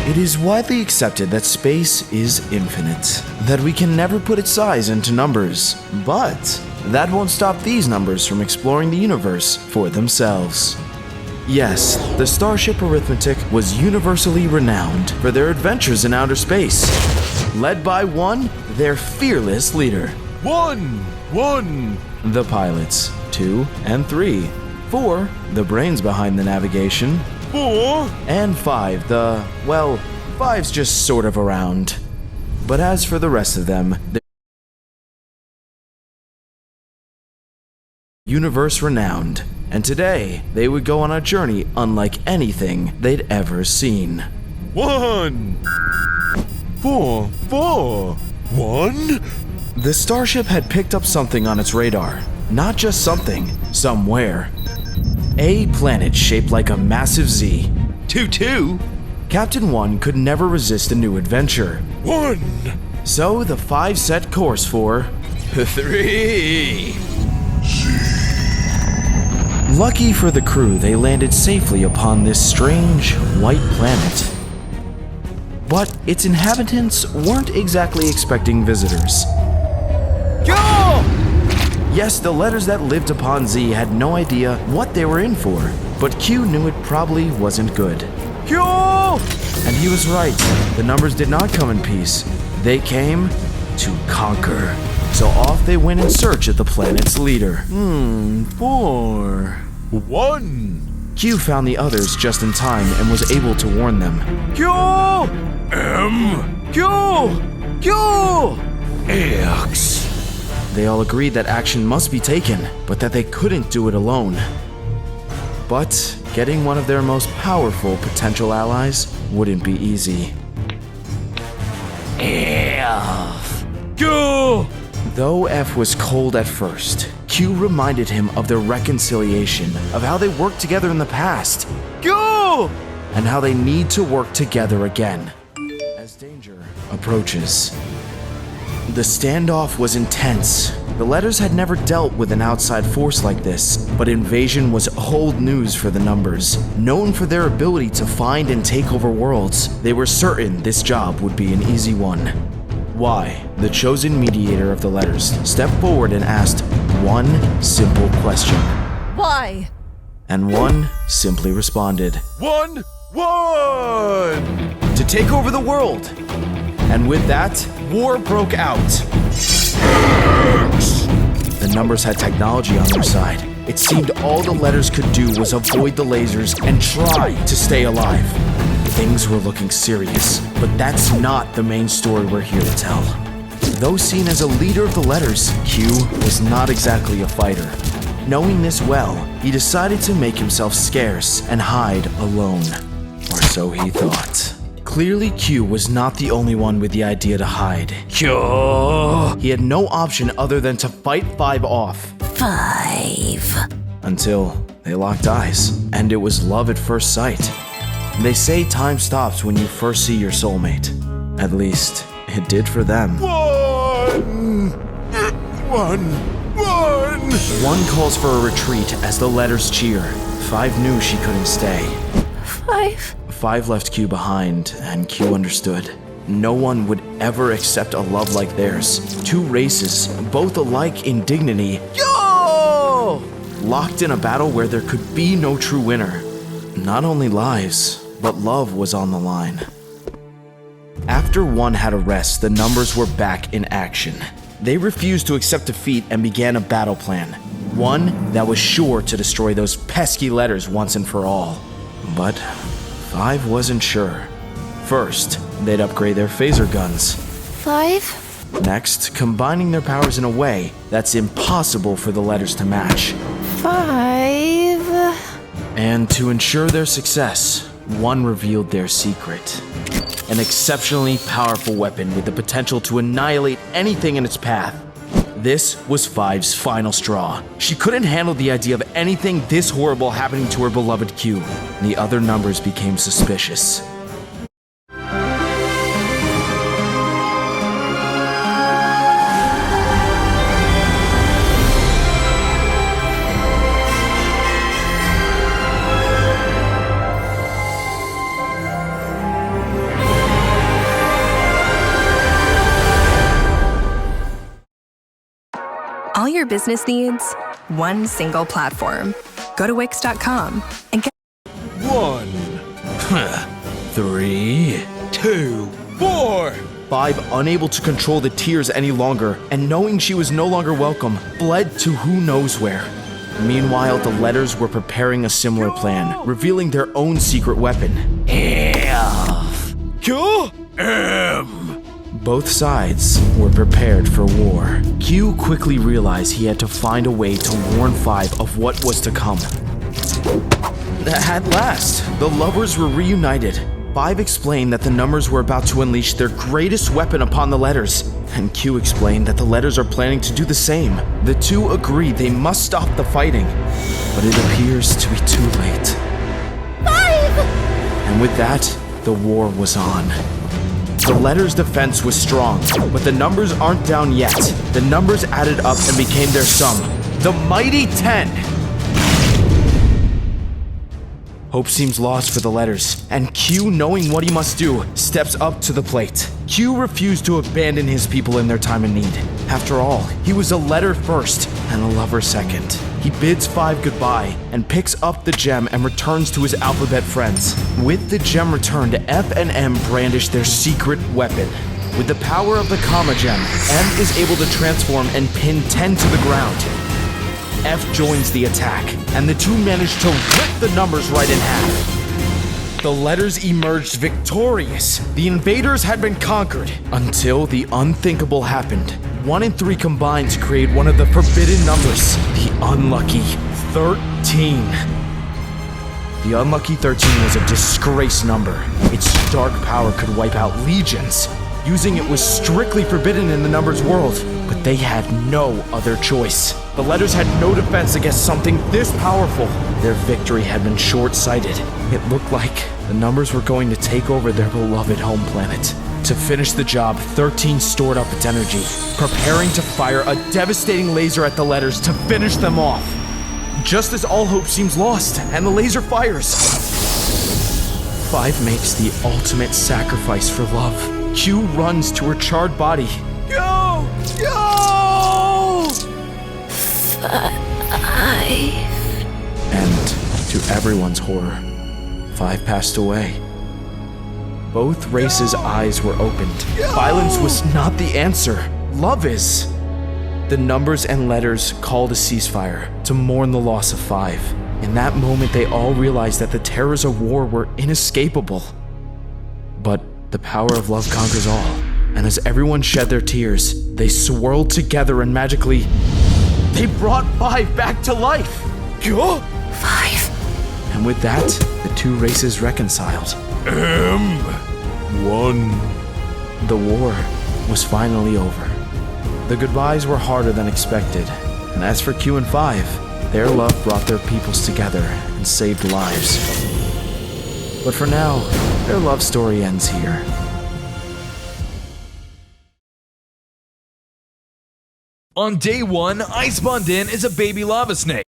It is widely accepted that space is infinite, that we can never put its size into numbers, but that won't stop these numbers from exploring the universe for themselves. Yes, the Starship Arithmetic was universally renowned for their adventures in outer space, led by one, their fearless leader. 1, The pilots, 2 and 3. 4, the brains behind the navigation. 4, And 5, well, 5's just sort of around. But as for the rest of them, they're universe renowned, and today they would go on a journey unlike anything they'd ever seen. 1, 4, 1. The starship had picked up something on its radar. Not just something, somewhere. A planet shaped like a massive Z. 2. Captain 1 could never resist a new adventure. 1, So the 5 set course for 3. Lucky for the crew, they landed safely upon this strange white planet. But its inhabitants weren't exactly expecting visitors. Yes, the letters that lived upon Z had no idea what they were in for, but Q knew it probably wasn't good. Q! And he was right. The numbers did not come in peace. They came to conquer. So off they went in search of the planet's leader. 4. 1, Q found the others just in time and was able to warn them. Q! M, Q! Q! X. They all agreed that action must be taken, but that they couldn't do it alone. But getting one of their most powerful potential allies wouldn't be easy. F. Go. Though F was cold at first, Q reminded him of their reconciliation, of how they worked together in the past. Q! And how they need to work together again as danger approaches. The standoff was intense. The letters had never dealt with an outside force like this, but invasion was old news for the numbers. Known for their ability to find and take over worlds, they were certain this job would be an easy one. Y, the chosen mediator of the letters, stepped forward and asked one simple question. Why? And one simply responded, 1, to take over the world. And with that, war broke out. The numbers had technology on their side. It seemed all the letters could do was avoid the lasers and try to stay alive. Things were looking serious, but that's not the main story we're here to tell. Though seen as a leader of the letters, Q was not exactly a fighter. Knowing this well, he decided to make himself scarce and hide alone. Or so he thought. Clearly, Q was not the only one with the idea to hide. He had no option other than to fight 5 off. 5. Until they locked eyes, and it was love at first sight. They say time stops when you first see your soulmate. At least, it did for them. 1. One calls for a retreat as the letters cheer. 5 knew she couldn't stay. 5. 5 left Q behind, and Q understood. No one would ever accept a love like theirs. 2 races, both alike in dignity, locked in a battle where there could be no true winner. Not only lives, but love was on the line. After 1 had a rest, the numbers were back in action. They refused to accept defeat and began a battle plan. One that was sure to destroy those pesky letters once and for all. But 5 wasn't sure. First, they'd upgrade their phaser guns. 5. Next, combining their powers in a way that's impossible for the letters to match. 5. And to ensure their success, 1 revealed their secret. An exceptionally powerful weapon with the potential to annihilate anything in its path. This was 5's final straw. She couldn't handle the idea of anything this horrible happening to her beloved Q. The other numbers became suspicious. your business needs, one single platform. Go to Wix.com and get 1, 3, 2, 4. Five, unable to control the tears any longer, and knowing she was no longer welcome, fled to who knows where. Meanwhile, the letters were preparing a similar plan, revealing their own secret weapon. Q, M. Both sides were prepared for war. Q quickly realized he had to find a way to warn Five of what was to come. At last, the lovers were reunited. Five explained that the numbers were about to unleash their greatest weapon upon the letters, and Q explained that the letters are planning to do the same. The two agreed they must stop the fighting, but it appears to be too late. Five! And with that, the war was on. The letters' defense was strong, but the numbers aren't down yet. The numbers added up and became their sum, the mighty 10. Hope seems lost for the letters, and Q, knowing what he must do, steps up to the plate. Q refused to abandon his people in their time of need. After all, he was a letter first and a lover second. He bids Five goodbye and picks up the gem and returns to his alphabet friends. With the gem returned, F and M brandish their secret weapon. With the power of the comma gem, M is able to transform and pin 10 to the ground. F joins the attack, and the two manage to rip the numbers right in half. The letters emerged victorious. The invaders had been conquered until the unthinkable happened. 1 and 3 combined to create one of the forbidden numbers, the unlucky 13. The unlucky 13 was a disgrace number. Its dark power could wipe out legions. Using it was strictly forbidden in the numbers world, but they had no other choice. The letters had no defense against something this powerful. Their victory had been short-sighted. It looked like the numbers were going to take over their beloved home planet. To finish the job, 13 stored up its energy, preparing to fire a devastating laser at the letters to finish them off. Just as all hope seems lost, and the laser fires. Five makes the ultimate sacrifice for love. Q runs to her charred body. Go! Go! Five. And to everyone's horror, Five passed away. Both races' eyes were opened. Violence was not the answer. Love is. The numbers and letters called a ceasefire to mourn the loss of Five. In that moment, they all realized that the terrors of war were inescapable. But the power of love conquers all. And as everyone shed their tears, they swirled together and magically, they brought Five back to life. Five. And with that, the two races reconciled. M1. The war was finally over. The goodbyes were harder than expected, and as for Q and Five, their love brought their peoples together and saved lives. But for now, their love story ends here. On day 1, I spawned in as a baby lava snake.